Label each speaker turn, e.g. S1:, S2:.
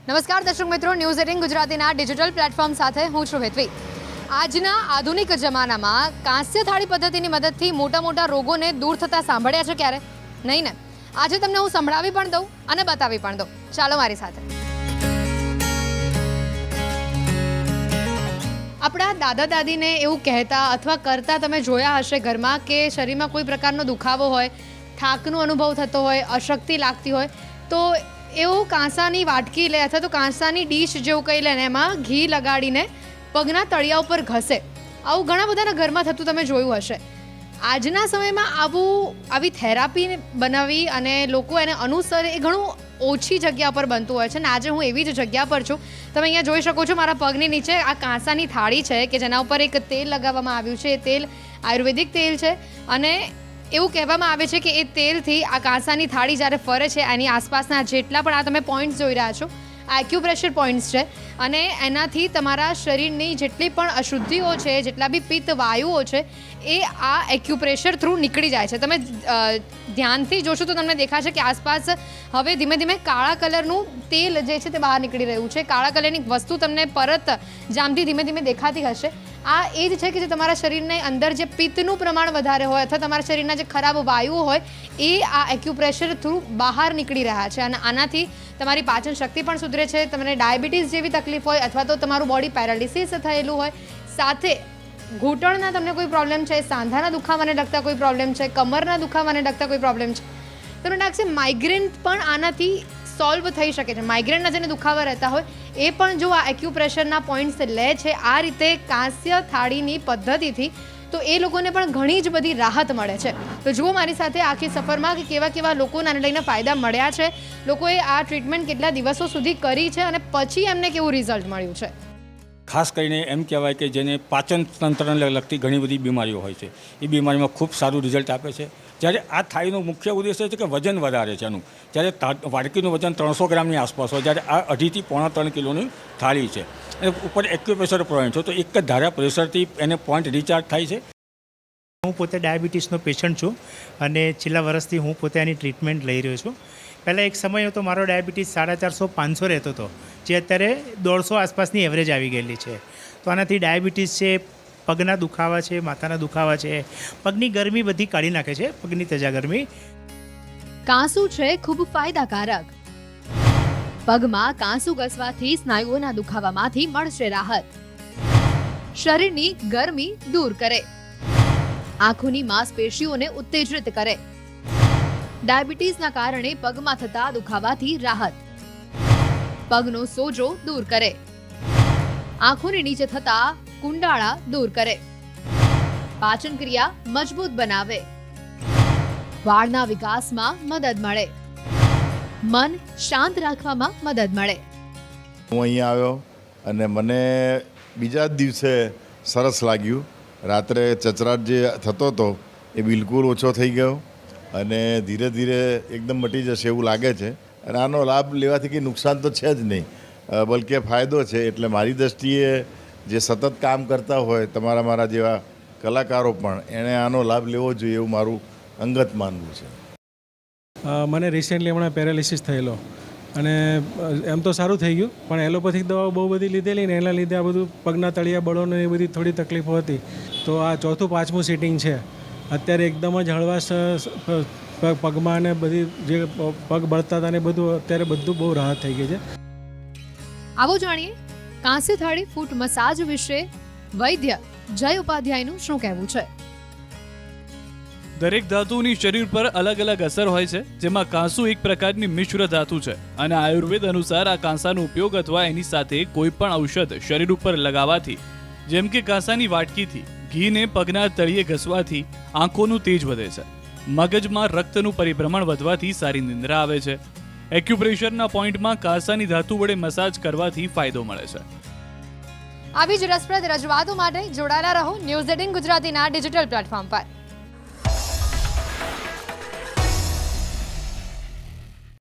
S1: નમસ્કાર દર્શક મિત્રો, ન્યૂઝ 18 ગુજરાતીના ડિજિટલ પ્લેટફોર્મ સાથે હું છું હેતવી। આજના આધુનિક જમાનામાં કાંસ્ય થાળી પદ્ધતિની મદદથી મોટા રોગોને દૂર થતા સાંભળ્યા છે ક્યારે? નહીં ને? આજે તમને હું સંભળાવી પણ દઉં અને બતાવી પણ દઉં। ચાલો મારી સાથે। આપણા દાદા દાદીને એવું કહેતા અથવા કરતા તમે જોયા હશે ઘરમાં કે શરીરમાં કોઈ પ્રકારનો દુખાવો હોય, થાકનો અનુભવ થતો હોય, અશક્તિ લાગતી હોય તો એવું કાંસાની વાટકી લે અથવા તો કાંસાની ડીશ જેવું કંઈ લે ને એમાં ઘી લગાડીને પગના તળિયા ઉપર ઘસે। આવું ઘણા બધાના ઘરમાં થતું તમે જોયું હશે। આજના સમયમાં આવી થેરાપી બનાવી અને લોકો એને અનુસરે એ ઘણું ઓછી જગ્યા પર બનતું હોય છે ને આજે હું એવી જ જગ્યા પર છું। તમે અહીંયા જોઈ શકો છો મારા પગની નીચે આ કાંસાની થાળી છે કે જેના ઉપર એક તેલ લગાવવામાં આવ્યું છે। એ તેલ આયુર્વેદિક તેલ છે અને એવું કહેવામાં આવે છે કે એ તેલથી આ કાંસાની થાળી જ્યારે ફરે છે એની આસપાસના જેટલા પણ આ તમે પોઈન્ટ્સ જોઈ રહ્યા છો આ એક્યુપ્રેશર પોઈન્ટ્સ છે અને એનાથી તમારા શરીરની જેટલી પણ અશુદ્ધિઓ છે, જેટલા બી પિત્ત વાયુઓ છે એ આ એક્યુપ્રેશર થ્રુ નીકળી જાય છે। તમે ધ્યાનથી જોશો તો તમને દેખાશે કે આસપાસ હવે ધીમે ધીમે કાળા કલરનું તેલ જે છે તે બહાર નીકળી રહ્યું છે। કાળા કલરની વસ્તુ તમને પરત જામથી ધીમે ધીમે દેખાતી હશે। આ એ જ છે કે જે તમારા શરીરની અંદર જે પિત્તનું પ્રમાણ વધારે હોય અથવા તમારા શરીરના જે ખરાબ વાયુઓ હોય એ આ એક્યુપ્રેશર થ્રુ બહાર નીકળી રહ્યા છે અને આનાથી તમારી પાચન શક્તિ પણ સુધરે છે। તમને ડાયાબિટીસ જેવી તકલીફ હોય અથવા તો તમારું બોડી પેરાલિસિસ થયેલું હોય, સાથે ઘૂંટણના તમને કોઈ પ્રોબ્લેમ છે, સાંધાના દુખાવાને લગતા કોઈ પ્રોબ્લેમ છે, કમરના દુખાવાને લગતા કોઈ પ્રોબ્લેમ છે, તમને લાગશે માઇગ્રેન પણ આનાથી સોલ્વ થઈ શકે છે। માઇગ્રેનના જેને દુખાવા રહેતા હોય એ પણ જો આ એક્યુપ્રેશરના પોઈન્ટ્સ લે છે આ રીતે કાંસ્ય થાળીની પદ્ધતિથી તો એ લોકોને પણ ઘણી જ બધી રાહત મળે છે। તો જુઓ મારી સાથે આખી સફરમાં કે કેવા લોકોને આને લઈને ફાયદા મળ્યા છે, લોકોએ આ ટ્રીટમેન્ટ કેટલા દિવસો સુધી કરી છે અને પછી એમને કેવું રિઝલ્ટ મળ્યું છે।
S2: ખાસ કરીને એમ કહેવાય કે જેને પાચન તંત્રને લગતી ઘણી બધી બીમારીઓ હોય છે એ બીમારીમાં ખૂબ સારું રિઝલ્ટ આપે છે। જ્યારે આ થાળીનો મુખ્ય ઉદ્દેશ્ય છે કે વજન વધારે છે એનું। જ્યારે વાડકીનું વજન 300 ગ્રામની આસપાસ હોય, જ્યારે આ 2.5 થી 3 કિલોની થાળી છે અને ઉપર એક્યુપ્રેશર પોઈન્ટ છે તો એક જ ધારા પ્રેશરથી એને પોઈન્ટ રિચાર્જ થાય છે।
S3: હું પોતે ડાયાબિટીસનો પેશન્ટ છું અને છેલ્લા વર્ષથી હું પોતે આની ટ્રીટમેન્ટ લઈ રહ્યો છું। પહેલાં એક સમય હતો મારો ડાયાબિટીસ 450-500 રહેતો હતો, જે અત્યારે 150 આસપાસની એવરેજ આવી ગયેલી છે। તો આનાથી ડાયાબિટીસ છે, પગના દુખાવા છે, માથાના દુખાવા છે, પગની ગરમી બધી કાઢી નાખે છે, પગની તજા ગરમી।
S1: કાંસુ છે ખૂબ ફાયદાકારક। પગમાં કાંસુ ઘસવાથી સ્નાયુઓના દુખાવામાંથી મળશે રાહત। શરીરની ગરમી દૂર કરે, આંખોની માંસપેશીઓને ઉત્તેજિત કરે, ડાયાબિટીસના કારણે પગમાં થતા દુખાવાથી રાહત, પગનો સોજો દૂર કરે, આંખોની નીચે થતા કુંડાળા દૂર કરે, પાચન ક્રિયા મજબૂત બનાવે, વાળના વિકાસમાં મદદ મળે, મન શાંત રાખવામાં મદદ મળે।
S4: હું અહીંયા આવ્યો અને મને બીજા જ દિવસે સરસ લાગ્યું। રાત્રે ચચરાટ જે થતો હતો એ બિલકુલ ઓછો થઈ ગયો અને ધીરે ધીરે એકદમ મટી જશે એવું લાગે છે અને આનો લાભ લેવાથી કંઈ નુકસાન તો છે જ નહીં, બલકે ફાયદો છે। એટલે મારી દૃષ્ટિએ જે સતત કામ કરતા હોય મારા જેવા કલાકારો પણ એણે આનો લાભ લેવો જોઈએ એવું મારું અંગત માનવું છે।
S5: મને રિસેન્ટલી હમણાં પેરાલિસિસ થયેલો અને એમ તો સારું થઈ ગયું પણ એલોપેથિક દવાઓ બહુ બધી લીધેલી ને એના લીધે આ બધું પગના તળિયા બળોને એ બધી થોડી તકલીફો હતી। તો આ 4થું-5મું સિટિંગ છે। અત્યારે એકદમ જ હળવાશ પગમાં ને બધી જે પગ બળતા હતા ને બધું અત્યારે બધું બહુ રાહત થઈ ગઈ છે।
S1: આવો જાણીએ કાંસ્ય થાળી ફૂટ મસાજ વિશે વૈદ્ય જય ઉપાધ્યાયનું શું કહેવું છે।
S6: દરેક ધાતુની શરીર પર અલગ અલગ અસર હોય છે, જેમાં કાંસુ એક પ્રકારની મિશ્ર ધાતુ છે અને આયુર્વેદ અનુસાર આ કાંસાનો ઉપયોગ અથવા એની સાથે કોઈ પણ ઔષધ શરીર ઉપર લગાવવાથી, જેમ કે કાંસાની વાટકીથી ઘીને પગના તળિયે ઘસવાથી આંખોનું તેજ વધે છે, મગજમાં રક્તનું પરિભ્રમણ વધવાથી સારી નિંદ્રા આવે છે, એક્યુપ્રેશરના પોઈન્ટમાં કાંસાની ધાતુ વડે મસાજ કરવાથી ફાયદો મળે છે।
S1: આવી જ રસપ્રદ રજૂઆતો માટે જોડાયેલા રહો ન્યૂઝ 18 ગુજરાતીના ડિજિટલ પ્લેટફોર્મ પર।